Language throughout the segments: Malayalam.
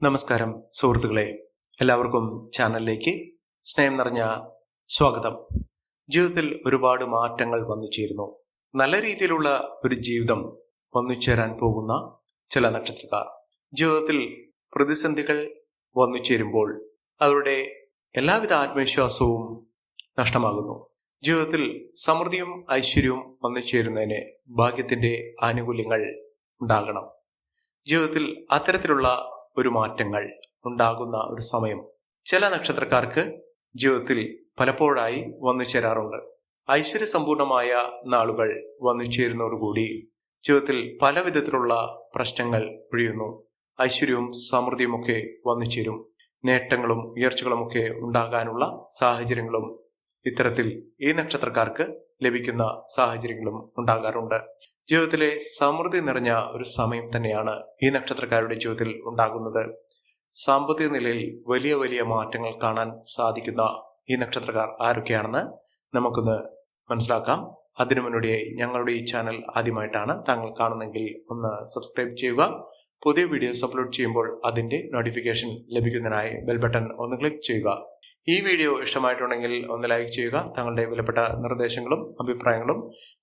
നമസ്കാരം സുഹൃത്തുക്കളെ, എല്ലാവർക്കും ചാനലിലേക്ക് സ്നേഹം നിറഞ്ഞ സ്വാഗതം. ജീവിതത്തിൽ ഒരുപാട് മാറ്റങ്ങൾ വന്നു ചേരുന്നു. നല്ല രീതിയിലുള്ള ഒരു ജീവിതം വന്നു ചേരാൻ പോകുന്ന ചില നക്ഷത്രക്കാർ ജീവിതത്തിൽ പ്രതിസന്ധികൾ വന്നു ചേരുമ്പോൾ അവരുടെ എല്ലാവിധ ആത്മവിശ്വാസവും നഷ്ടമാകുന്നു. ജീവിതത്തിൽ സമൃദ്ധിയും ഐശ്വര്യവും വന്നു ചേരുന്നതിന് ഭാഗ്യത്തിന്റെ ആനുകൂല്യങ്ങൾ ഉണ്ടാകണം. ജീവിതത്തിൽ അത്തരത്തിലുള്ള ഒരു മാറ്റങ്ങൾ ഉണ്ടാകുന്ന ഒരു സമയം ചില നക്ഷത്രക്കാർക്ക് ജീവിതത്തിൽ പലപ്പോഴായി വന്നു ചേരാറുണ്ട്. ഐശ്വര്യസമ്പൂർണമായ നാളുകൾ വന്നു ചേരുന്നതോടുകൂടി ജീവിതത്തിൽ പല വിധത്തിലുള്ള പ്രശ്നങ്ങൾ ഒഴിയുന്നു. ഐശ്വര്യവും സമൃദ്ധിയുമൊക്കെ വന്നു ചേരും. നേട്ടങ്ങളും ഉയർച്ചകളുമൊക്കെ ഉണ്ടാകാനുള്ള സാഹചര്യങ്ങളും ഇത്തരത്തിൽ ഈ നക്ഷത്രക്കാർക്ക് ലഭിക്കുന്ന സാഹചര്യങ്ങളും ഉണ്ടാകാറുണ്ട്. ജീവിതത്തിലെ സമൃദ്ധി നിറഞ്ഞ ഒരു സമയം തന്നെയാണ് ഈ നക്ഷത്രക്കാരുടെ ജീവിതത്തിൽ ഉണ്ടാകുന്നത്. സാമ്പത്തിക നിലയിൽ വലിയ വലിയ മാറ്റങ്ങൾ കാണാൻ സാധിക്കുന്ന ഈ നക്ഷത്രക്കാർ ആരൊക്കെയാണെന്ന് നമുക്കൊന്ന് മനസ്സിലാക്കാം. അതിനു മുന്നോടിയായി ഞങ്ങളുടെ ഈ ചാനൽ ആദ്യമായിട്ടാണ് താങ്കൾ കാണുന്നെങ്കിൽ ഒന്ന് സബ്സ്ക്രൈബ് ചെയ്യുക. പുതിയ വീഡിയോസ് അപ്ലോഡ് ചെയ്യുമ്പോൾ അതിന്റെ നോട്ടിഫിക്കേഷൻ ലഭിക്കുന്നതിനായി ബെൽ ബട്ടൺ ഒന്ന് ക്ലിക്ക് ചെയ്യുക. ഈ വീഡിയോ ഇഷ്ടമായിട്ടുണ്ടെങ്കിൽ ഒന്ന് ലൈക്ക് ചെയ്യുക. താങ്കളുടെ വിലപ്പെട്ട നിർദ്ദേശങ്ങളും അഭിപ്രായങ്ങളും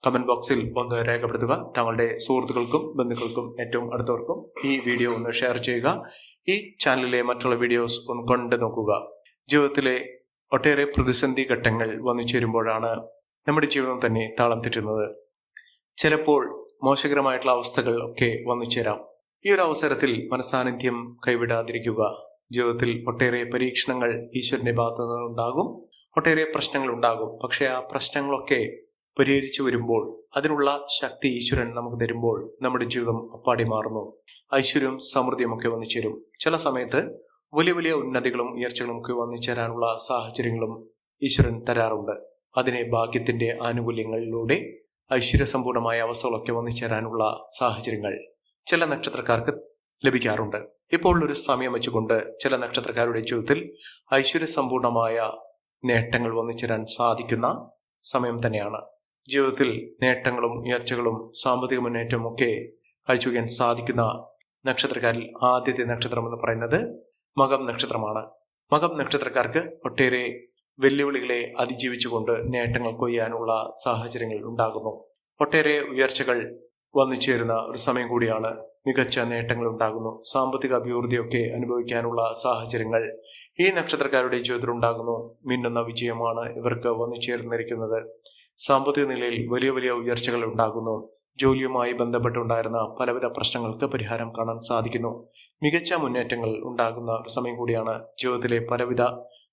കമന്റ് ബോക്സിൽ ഒന്ന് രേഖപ്പെടുത്തുക. താങ്കളുടെ സുഹൃത്തുക്കൾക്കും ബന്ധുക്കൾക്കും ഏറ്റവും അടുത്തവർക്കും ഈ വീഡിയോ ഒന്ന് ഷെയർ ചെയ്യുക. ഈ ചാനലിലെ മറ്റുള്ള വീഡിയോസ് ഒന്ന് കണ്ടു നോക്കുക. ജീവിതത്തിലെ ഒട്ടേറെ പ്രതിസന്ധി ഘട്ടങ്ങൾ വന്നു ചേരുമ്പോഴാണ് നമ്മുടെ ജീവിതം തന്നെ താളം തെറ്റുന്നത്. ചിലപ്പോൾ മോശകരമായിട്ടുള്ള അവസ്ഥകൾ ഒക്കെ വന്നു ചേരാം. ഈ ഒരു അവസരത്തിൽ മനസാന്നിധ്യം കൈവിടാതിരിക്കുക. ജീവിതത്തിൽ ഒട്ടേറെ പരീക്ഷണങ്ങൾ ഈശ്വരന്റെ ഭാഗത്തു നിന്നുണ്ടാകും. ഒട്ടേറെ പ്രശ്നങ്ങൾ ഉണ്ടാകും. പക്ഷെ ആ പ്രശ്നങ്ങളൊക്കെ പരിഹരിച്ചു വരുമ്പോൾ അതിനുള്ള ശക്തി ഈശ്വരൻ നമുക്ക് തരുമ്പോൾ നമ്മുടെ ജീവിതം അപ്പാടി മാറുന്നു. ഐശ്വര്യവും സമൃദ്ധിയും ഒക്കെ വന്നു ചേരും. ചില സമയത്ത് വലിയ വലിയ ഉന്നതികളും ഉയർച്ചകളും ഒക്കെ വന്നു ചേരാനുള്ള സാഹചര്യങ്ങളും ഈശ്വരൻ തരാറുണ്ട്. അതിനെ ഭാഗ്യത്തിന്റെ ആനുകൂല്യങ്ങളിലൂടെ ഐശ്വര്യസമ്പൂർണമായ അവസ്ഥകളൊക്കെ വന്നു ചേരാനുള്ള സാഹചര്യങ്ങൾ ചില നക്ഷത്രക്കാർക്ക് ലഭിക്കാറുണ്ട്. ഇപ്പോൾ ഒരു സമയം വെച്ചുകൊണ്ട് ചില നക്ഷത്രക്കാരുടെ ജീവിതത്തിൽ ഐശ്വര്യസമ്പൂർണമായ നേട്ടങ്ങൾ വന്നു ചേരാൻ സാധിക്കുന്ന സമയം തന്നെയാണ്. ജീവിതത്തിൽ നേട്ടങ്ങളും ഉയർച്ചകളും സാമ്പത്തിക മുന്നേറ്റവും ഒക്കെ കാഴ്ചവെക്കാൻ സാധിക്കുന്ന നക്ഷത്രക്കാരിൽ ആദ്യത്തെ നക്ഷത്രം എന്ന് പറയുന്നത് മകം നക്ഷത്രമാണ്. മകം നക്ഷത്രക്കാർക്ക് ഒട്ടേറെ വെല്ലുവിളികളെ അതിജീവിച്ചുകൊണ്ട് നേട്ടങ്ങൾ കൊയ്യാനുള്ള സാഹചര്യങ്ങൾ ഉണ്ടാകുന്നു. ഒട്ടേറെ ഉയർച്ചകൾ വന്നു ചേരുന്ന ഒരു സമയം കൂടിയാണ്. മികച്ച നേട്ടങ്ങൾ ഉണ്ടാകുന്നു. സാമ്പത്തിക അഭിവൃദ്ധിയൊക്കെ അനുഭവിക്കാനുള്ള സാഹചര്യങ്ങൾ ഈ നക്ഷത്രക്കാരുടെ ജീവിതത്തിൽ ഉണ്ടാകുന്നു. മിന്നുന്ന വിജയമാണ് ഇവർക്ക് വന്നു ചേർന്നിരിക്കുന്നത്. സാമ്പത്തിക നിലയിൽ വലിയ വലിയ ഉയർച്ചകൾ ഉണ്ടാകുന്നു. ജോലിയുമായി ബന്ധപ്പെട്ടുണ്ടായിരുന്ന പലവിധ പ്രശ്നങ്ങൾക്ക് പരിഹാരം കാണാൻ സാധിക്കുന്നു. മികച്ച മുന്നേറ്റങ്ങൾ ഉണ്ടാകുന്ന ഒരു സമയം കൂടിയാണ്. ജീവിതത്തിലെ പലവിധ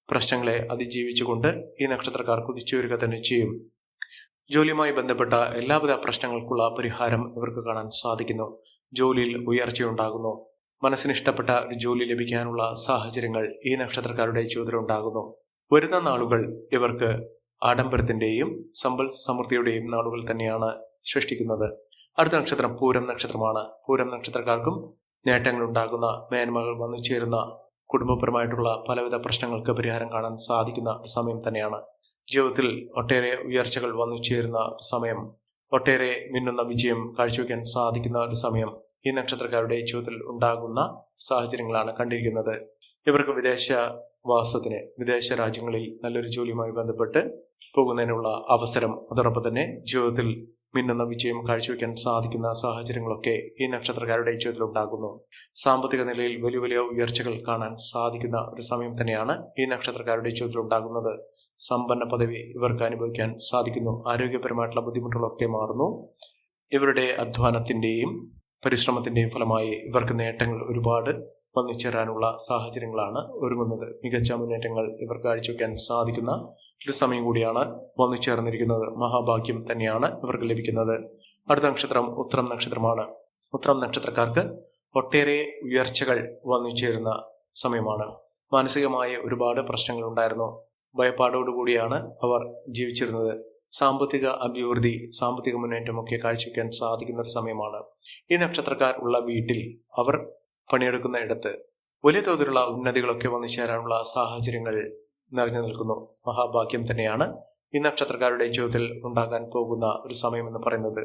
പ്രശ്നങ്ങളെ അതിജീവിച്ചുകൊണ്ട് ഈ നക്ഷത്രക്കാർ കുതിച്ചുയരുക തന്നെ ചെയ്യും. ജോലിയുമായി ബന്ധപ്പെട്ട എല്ലാവിധ പ്രശ്നങ്ങൾക്കുള്ള പരിഹാരം ഇവർക്ക് കാണാൻ സാധിക്കുന്നു. ജോലിയിൽ ഉയർച്ചയുണ്ടാകുന്നു. മനസ്സിന് ഇഷ്ടപ്പെട്ട ഒരു ജോലി ലഭിക്കാനുള്ള സാഹചര്യങ്ങൾ ഈ നക്ഷത്രക്കാരുടെ ജീവിതത്തിൽ ഉണ്ടാകുന്നു. വരുന്ന നാളുകൾ ഇവർക്ക് ആഡംബരത്തിന്റെയും സമ്പൽ സമൃദ്ധിയുടെയും നാളുകൾ തന്നെയാണ് സൃഷ്ടിക്കുന്നത്. അടുത്ത നക്ഷത്രം പൂരം നക്ഷത്രമാണ്. പൂരം നക്ഷത്രക്കാർക്കും നേട്ടങ്ങൾ ഉണ്ടാകുന്ന, മേന്മകൾ വന്നു ചേരുന്ന, കുടുംബപരമായിട്ടുള്ള പലവിധ പ്രശ്നങ്ങൾക്ക് പരിഹാരം കാണാൻ സാധിക്കുന്ന സമയം തന്നെയാണ്. ജീവിതത്തിൽ ഒട്ടേറെ ഉയർച്ചകൾ വന്നു ചേരുന്ന സമയം, ഒട്ടേറെ മിന്നുന്ന വിജയം കാഴ്ചവെക്കാൻ സാധിക്കുന്ന ഒരു സമയം ഈ നക്ഷത്രക്കാരുടെ ജീവിതത്തിൽ ഉണ്ടാകുന്ന സാഹചര്യങ്ങളാണ് കണ്ടിരിക്കുന്നത്. ഇവർക്ക് വിദേശവാസത്തിന്, വിദേശ രാജ്യങ്ങളിൽ നല്ലൊരു ജോലിയുമായി ബന്ധപ്പെട്ട് പോകുന്നതിനുള്ള അവസരം, അതോടൊപ്പം തന്നെ ജീവിതത്തിൽ മിന്നുന്ന വിജയം കാഴ്ചവെക്കാൻ സാധിക്കുന്ന സാഹചര്യങ്ങളൊക്കെ ഈ നക്ഷത്രക്കാരുടെ ജീവിതത്തിൽ ഉണ്ടാകുന്നു. സാമ്പത്തിക നിലയിൽ വലിയ വലിയ ഉയർച്ചകൾ കാണാൻ സാധിക്കുന്ന ഒരു സമയം തന്നെയാണ് ഈ നക്ഷത്രക്കാരുടെ ജീവിതത്തിൽ ഉണ്ടാകുന്നത്. സമ്പന്ന പദവി ഇവർക്ക് അനുഭവിക്കാൻ സാധിക്കുന്നു. ആരോഗ്യപരമായിട്ടുള്ള ബുദ്ധിമുട്ടുകളൊക്കെ മാറുന്നു. ഇവരുടെ അധ്വാനത്തിന്റെയും പരിശ്രമത്തിന്റെയും ഫലമായി ഇവർക്ക് നേട്ടങ്ങൾ ഒരുപാട് വന്നു ചേരാനുള്ള സാഹചര്യങ്ങളാണ് ഒരുങ്ങുന്നത്. മികച്ച മുന്നേറ്റങ്ങൾ ഇവർക്ക് കാഴ്ചവെക്കാൻ സാധിക്കുന്ന ഒരു സമയം കൂടിയാണ് വന്നു ചേർന്നിരിക്കുന്നത്. മഹാഭാഗ്യം തന്നെയാണ് ഇവർക്ക് ലഭിക്കുന്നത്. അടുത്ത നക്ഷത്രം ഉത്രം നക്ഷത്രമാണ്. ഉത്രം നക്ഷത്രക്കാർക്ക് ഒട്ടേറെ ഉയർച്ചകൾ വന്നു ചേരുന്ന സമയമാണ്. മാനസികമായ ഒരുപാട് പ്രശ്നങ്ങൾ ഉണ്ടായിരുന്നു. ഭയപ്പാടോടുകൂടിയാണ് അവർ ജീവിച്ചിരുന്നത്. സാമ്പത്തിക അഭിവൃദ്ധി, സാമ്പത്തിക മുന്നേറ്റമൊക്കെ കാഴ്ചവെക്കാൻ സാധിക്കുന്ന ഒരു സമയമാണ്. ഈ നക്ഷത്രക്കാർ ഉള്ള വീട്ടിൽ, അവർ പണിയെടുക്കുന്ന ഇടത്ത് വലിയ തോതിലുള്ള ഉന്നതികളൊക്കെ വന്നു ചേരാനുള്ള സാഹചര്യങ്ങൾ നിറഞ്ഞു നിൽക്കുന്നു. മഹാഭാഗ്യം തന്നെയാണ് ഈ നക്ഷത്രക്കാരുടെ ജീവിതത്തിൽ ഉണ്ടാകാൻ പോകുന്ന ഒരു സമയം എന്ന് പറയുന്നത്.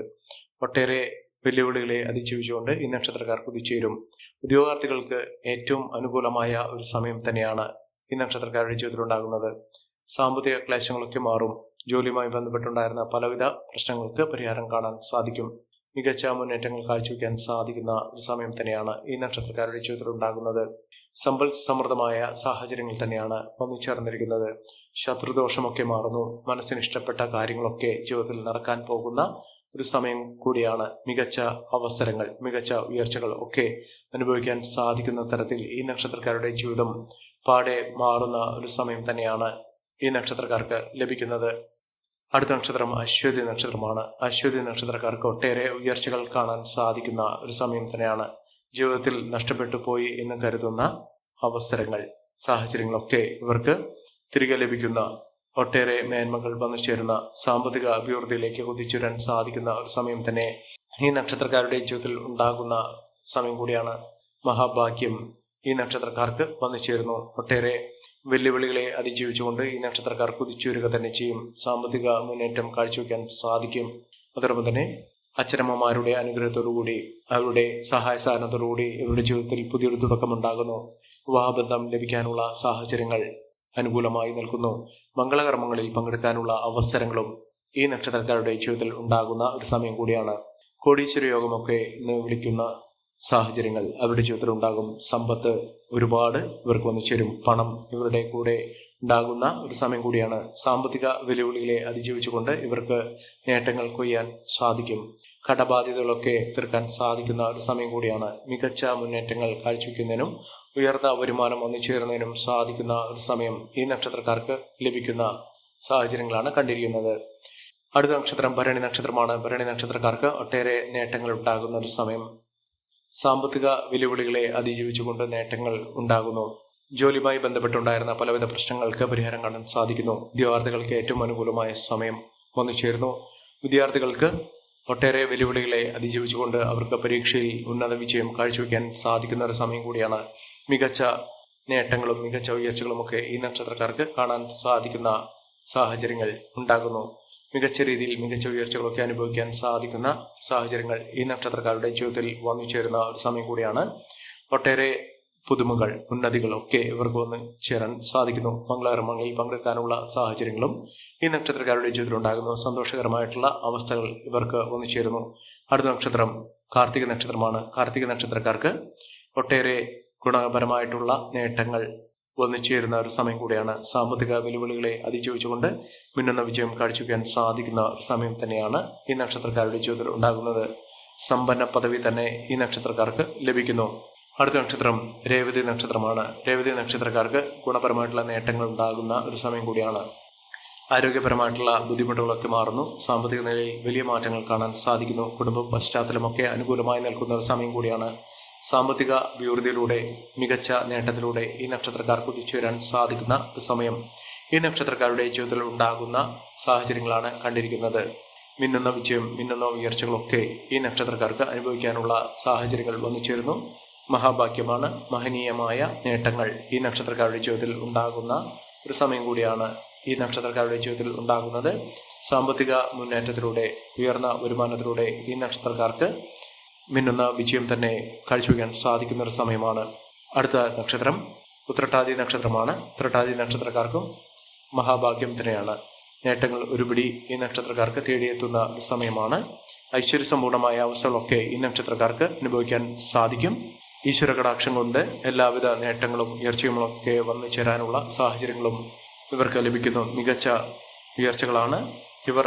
ഒട്ടേറെ വെല്ലുവിളികളെ അതിജീവിച്ചുകൊണ്ട് ഈ നക്ഷത്രക്കാർ കുതിച്ചുയരും. ഉദ്യോഗാർത്ഥികൾക്ക് ഏറ്റവും അനുകൂലമായ ഒരു സമയം തന്നെയാണ് ഈ നക്ഷത്രക്കാരുടെ ജീവിതത്തിലുണ്ടാകുന്നത്. സാമ്പത്തിക ക്ലേശങ്ങളൊക്കെ മാറും. ജോലിയുമായി ബന്ധപ്പെട്ടുണ്ടായിരുന്ന പലവിധ പ്രശ്നങ്ങൾക്ക് പരിഹാരം കാണാൻ സാധിക്കും. മികച്ച മുന്നേറ്റങ്ങൾ കാഴ്ചവെക്കാൻ സാധിക്കുന്ന ഒരു സമയം തന്നെയാണ് ഈ നക്ഷത്രക്കാരുടെ ജീവിതത്തിൽ ഉണ്ടാകുന്നത്. സമ്പൽ സമൃദ്ധമായ സാഹചര്യങ്ങൾ തന്നെയാണ് വന്നു ചേർന്നിരിക്കുന്നത്. ശത്രുദോഷമൊക്കെ മാറുന്നു. മനസ്സിന് ഇഷ്ടപ്പെട്ട കാര്യങ്ങളൊക്കെ ജീവിതത്തിൽ നടക്കാൻ പോകുന്ന ഒരു സമയം കൂടിയാണ്. മികച്ച അവസരങ്ങൾ, മികച്ച ഉയർച്ചകൾ ഒക്കെ അനുഭവിക്കാൻ സാധിക്കുന്ന തരത്തിൽ ഈ നക്ഷത്രക്കാരുടെ ജീവിതം പാടെ മാറുന്ന ഒരു സമയം തന്നെയാണ് ഈ നക്ഷത്രക്കാർക്ക് ലഭിക്കുന്നത്. അടുത്ത നക്ഷത്രം അശ്വതി നക്ഷത്രമാണ്. അശ്വതി നക്ഷത്രക്കാർക്ക് ഒട്ടേറെ ഉയർച്ചകൾ കാണാൻ സാധിക്കുന്ന ഒരു സമയം തന്നെയാണ്. ജീവിതത്തിൽ നഷ്ടപ്പെട്ടു പോയി എന്ന് കരുതുന്ന അവസരങ്ങൾ, സാഹചര്യങ്ങളൊക്കെ ഇവർക്ക് തിരികെ ലഭിക്കുന്ന, ഒട്ടേറെ മേന്മകൾ വന്നു ചേരുന്ന, സാമ്പത്തിക അഭിവൃദ്ധിയിലേക്ക് കുതിച്ചുവരാൻ സാധിക്കുന്ന ഒരു സമയം തന്നെ ഈ നക്ഷത്രക്കാരുടെ ജീവിതത്തിൽ ഉണ്ടാകുന്ന സമയം കൂടിയാണ്. മഹാഭാഗ്യം ഈ നക്ഷത്രക്കാർക്ക് വന്നു ചേരുന്നു. ഒട്ടേറെ വെല്ലുവിളികളെ അതിജീവിച്ചുകൊണ്ട് ഈ നക്ഷത്രക്കാർ കുതിച്ചുവരിക തന്നെ ചെയ്യും. സാമ്പത്തിക മുന്നേറ്റം കാഴ്ചവെക്കാൻ സാധിക്കും. അതോടൊപ്പം തന്നെ അച്ഛനമ്മമാരുടെ അനുഗ്രഹത്തോടുകൂടി, അവരുടെ സഹായ സഹകരണത്തോടുകൂടി ഇവരുടെ ജീവിതത്തിൽ പുതിയൊരു തുടക്കമുണ്ടാകുന്നു. വിവാഹബന്ധം ലഭിക്കാനുള്ള സാഹചര്യങ്ങൾ അനുകൂലമായി നിൽക്കുന്നു. മംഗളകർമ്മങ്ങളിൽ പങ്കെടുക്കാനുള്ള അവസരങ്ങളും ഈ നക്ഷത്രക്കാരുടെ ജീവിതത്തിൽ ഉണ്ടാകുന്ന ഒരു സമയം കൂടിയാണ്. കോടീശ്വര യോഗമൊക്കെ ഇന്ന് വിളിക്കുന്ന സാഹചര്യങ്ങൾ അവരുടെ ജീവിതത്തിൽ ഉണ്ടാകും. സമ്പത്ത് ഒരുപാട് ഇവർക്ക് വന്നു ചേരും. പണം ഇവരുടെ കൂടെ ഉണ്ടാകുന്ന ഒരു സമയം കൂടിയാണ്. സാമ്പത്തിക വെല്ലുവിളികളെ അതിജീവിച്ചുകൊണ്ട് ഇവർക്ക് നേട്ടങ്ങൾ കൊയ്യാൻ സാധിക്കും. കടബാധ്യതകളൊക്കെ തീർക്കാൻ സാധിക്കുന്ന ഒരു സമയം കൂടിയാണ്. മികച്ച മുന്നേറ്റങ്ങൾ കാഴ്ചവെക്കുന്നതിനും ഉയർന്ന വരുമാനം വന്നു ചേരുന്നതിനും സാധിക്കുന്ന ഒരു സമയം ഈ നക്ഷത്രക്കാർക്ക് ലഭിക്കുന്ന സാഹചര്യങ്ങളാണ് കണ്ടിരിക്കുന്നത്. അടുത്ത നക്ഷത്രം ഭരണി നക്ഷത്രമാണ്. ഭരണി നക്ഷത്രക്കാർക്ക് ഒട്ടേറെ നേട്ടങ്ങൾ ഉണ്ടാകുന്ന ഒരു സമയം. സാമ്പത്തിക വെല്ലുവിളികളെ അതിജീവിച്ചുകൊണ്ട് നേട്ടങ്ങൾ ഉണ്ടാകുന്നു. ജോലിയുമായി ബന്ധപ്പെട്ടുണ്ടായിരുന്ന പലവിധ പ്രശ്നങ്ങൾക്ക് പരിഹാരം കാണാൻ സാധിക്കുന്നു. ഉദ്യോഗാർത്ഥികൾക്ക് ഏറ്റവും അനുകൂലമായ സമയം വന്നു ചേരുന്നു. വിദ്യാർത്ഥികൾക്ക് ഒട്ടേറെ വെല്ലുവിളികളെ അതിജീവിച്ചുകൊണ്ട് അവർക്ക് പരീക്ഷയിൽ ഉന്നത വിജയം കാഴ്ചവെക്കാൻ സാധിക്കുന്ന ഒരു സമയം കൂടിയാണ്. മികച്ച നേട്ടങ്ങളും മികച്ച ഉയർച്ചകളുമൊക്കെ ഈ നക്ഷത്രക്കാർക്ക് കാണാൻ സാധിക്കുന്ന സാഹചര്യങ്ങൾ ഉണ്ടാകുന്നു. മികച്ച രീതിയിൽ മികച്ച ഉയർച്ചകളൊക്കെ അനുഭവിക്കാൻ സാധിക്കുന്ന സാഹചര്യങ്ങൾ ഈ നക്ഷത്രക്കാരുടെ ജീവിതത്തിൽ വന്നു ചേരുന്ന ഒരു സമയം കൂടിയാണ്. ഒട്ടേറെ പുതുമകൾ, ഉന്നതികളൊക്കെ ഇവർക്ക് വന്ന് ചേരാൻ സാധിക്കുന്നു. മംഗളകർമ്മങ്ങളിൽ പങ്കെടുക്കാനുള്ള സാഹചര്യങ്ങളും ഈ നക്ഷത്രക്കാരുടെ ജീവിതത്തിൽ ഉണ്ടാകുന്നു. സന്തോഷകരമായിട്ടുള്ള അവസ്ഥകൾ ഇവർക്ക് വന്നു ചേരുന്നു. അടുത്ത നക്ഷത്രം കാർത്തിക നക്ഷത്രമാണ്. കാർത്തിക നക്ഷത്രക്കാർക്ക് ഒട്ടേറെ ഗുണപരമായിട്ടുള്ള നേട്ടങ്ങൾ വന്നു ചേരുന്ന ഒരു സമയം കൂടിയാണ്. സാമ്പത്തിക വെല്ലുവിളികളെ അതിജീവിച്ചുകൊണ്ട് മിന്നുന്ന വിജയം കാഴ്ചവെക്കാൻ സാധിക്കുന്ന ഒരു സമയം തന്നെയാണ് ഈ നക്ഷത്രക്കാരുടെ ജീവിതത്തിൽ ഉണ്ടാകുന്നത്. സമ്പന്ന പദവി തന്നെ ഈ നക്ഷത്രക്കാർക്ക് ലഭിക്കുന്നു. അടുത്ത നക്ഷത്രം രേവതി നക്ഷത്രമാണ്. രേവതി നക്ഷത്രക്കാർക്ക് ഗുണപരമായിട്ടുള്ള നേട്ടങ്ങൾ ഉണ്ടാകുന്ന ഒരു സമയം കൂടിയാണ്. ആരോഗ്യപരമായിട്ടുള്ള ബുദ്ധിമുട്ടുകളൊക്കെ മാറുന്നു. സാമ്പത്തിക നിലയിൽ വലിയ മാറ്റങ്ങൾ കാണാൻ സാധിക്കുന്നു. കുടുംബ പശ്ചാത്തലമൊക്കെ അനുകൂലമായി നിൽക്കുന്ന ഒരു സമയം കൂടിയാണ്. സാമ്പത്തിക അഭിവൃദ്ധിയിലൂടെ മികച്ച നേട്ടത്തിലൂടെ ഈ നക്ഷത്രക്കാർ കുതിച്ചുവരാൻ സാധിക്കുന്ന ഒരു സമയം ഈ നക്ഷത്രക്കാരുടെ ജീവിതത്തിൽ ഉണ്ടാകുന്ന സാഹചര്യങ്ങളാണ് കണ്ടിരിക്കുന്നത്. മിന്നുന്ന വിജയം, മിന്നുന്ന ഉയർച്ചകളൊക്കെ ഈ നക്ഷത്രക്കാർക്ക് അനുഭവിക്കാനുള്ള സാഹചര്യങ്ങൾ വന്നു ചേരുന്നു. മഹാഭാഗ്യമാണ്. മഹനീയമായ നേട്ടങ്ങൾ ഈ നക്ഷത്രക്കാരുടെ ജീവിതത്തിൽ ഉണ്ടാകുന്ന ഒരു സമയം കൂടിയാണ് ഈ നക്ഷത്രക്കാരുടെ ജീവിതത്തിൽ ഉണ്ടാകുന്നത്. സാമ്പത്തിക മുന്നേറ്റത്തിലൂടെ, ഉയർന്ന വരുമാനത്തിലൂടെ ഈ നക്ഷത്രക്കാർക്ക് മിന്നുന്ന വിജയം തന്നെ കാഴ്ചവെക്കാൻ സാധിക്കുന്ന ഒരു സമയമാണ്. അടുത്ത നക്ഷത്രം ഉത്രട്ടാതി നക്ഷത്രമാണ്. ഉത്രട്ടാതി നക്ഷത്രക്കാർക്കും മഹാഭാഗ്യം തന്നെയാണ്. നേട്ടങ്ങൾ ഒരുപിടി ഈ നക്ഷത്രക്കാർക്ക് തേടിയെത്തുന്ന ഒരു സമയമാണ്. ഐശ്വര്യസമ്പൂർണമായ അവസ്ഥകളൊക്കെ ഈ നക്ഷത്രക്കാർക്ക് അനുഭവിക്കാൻ സാധിക്കും. ഈശ്വര കടാക്ഷം കൊണ്ട് എല്ലാവിധ നേട്ടങ്ങളും ഉയർച്ചയുമൊക്കെ വന്നു ചേരാനുള്ള സാഹചര്യങ്ങളും ഇവർക്ക് ലഭിക്കുന്നു. മികച്ച ഉയർച്ചകളാണ് ഇവർ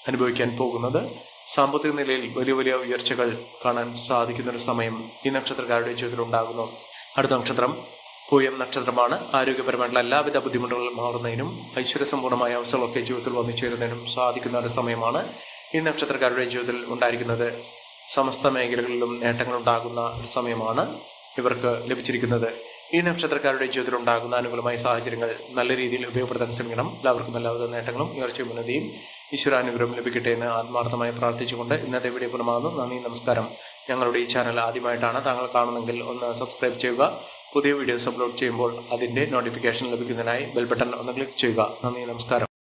അനുഭവിക്കാൻ പോകുന്നത്. സാമ്പത്തിക നിലയിൽ വലിയ വലിയ ഉയർച്ചകൾ കാണാൻ സാധിക്കുന്ന ഒരു സമയം ഈ നക്ഷത്രക്കാരുടെ ജീവിതത്തിൽ ഉണ്ടാകുന്നു. അടുത്ത നക്ഷത്രം പൂയം നക്ഷത്രമാണ്. ആരോഗ്യപരമായിട്ടുള്ള എല്ലാവിധ ബുദ്ധിമുട്ടുകളും മാറുന്നതിനും ഐശ്വര്യസമ്പൂർണമായ അവസ്ഥകളൊക്കെ ജീവിതത്തിൽ വന്നു ചേരുന്നതിനും സാധിക്കുന്ന ഒരു സമയമാണ് ഈ നക്ഷത്രക്കാരുടെ ജീവിതത്തിൽ ഉണ്ടായിരിക്കുന്നത്. സമസ്ത മേഖലകളിലും നേട്ടങ്ങൾ ഉണ്ടാകുന്ന ഒരു സമയമാണ് ഇവർക്ക് ലഭിച്ചിരിക്കുന്നത്. ഈ നക്ഷത്രക്കാരുടെ ജീവിതത്തിൽ ഉണ്ടാകുന്ന അനുകൂലമായ സാഹചര്യങ്ങൾ നല്ല രീതിയിൽ ഉപയോഗപ്പെടുത്താൻ ശ്രമിക്കണം. എല്ലാവർക്കും എല്ലാവിധ നേട്ടങ്ങളും ഉയർച്ചയും ഉന്നതിയും ഈശ്വരാനുഗ്രഹം ലഭിക്കട്ടെ എന്ന് ആത്മാർത്ഥമായി പ്രാർത്ഥിച്ചുകൊണ്ട് ഇന്നത്തെ വീഡിയോ പൂർണ്ണമാകുന്നു. നന്ദി, നമസ്കാരം. ഞങ്ങളുടെ ഈ ചാനൽ ആദ്യമായിട്ടാണ് താങ്കൾ കാണുന്നതെങ്കിൽ ഒന്ന് സബ്സ്ക്രൈബ് ചെയ്യുക. പുതിയ വീഡിയോസ് അപ്ലോഡ് ചെയ്യുമ്പോൾ അതിൻ്റെ നോട്ടിഫിക്കേഷൻ ലഭിക്കുന്നതിനായി ബെൽ ബട്ടൺ ഒന്ന് ക്ലിക്ക് ചെയ്യുക. നന്ദി, നമസ്കാരം.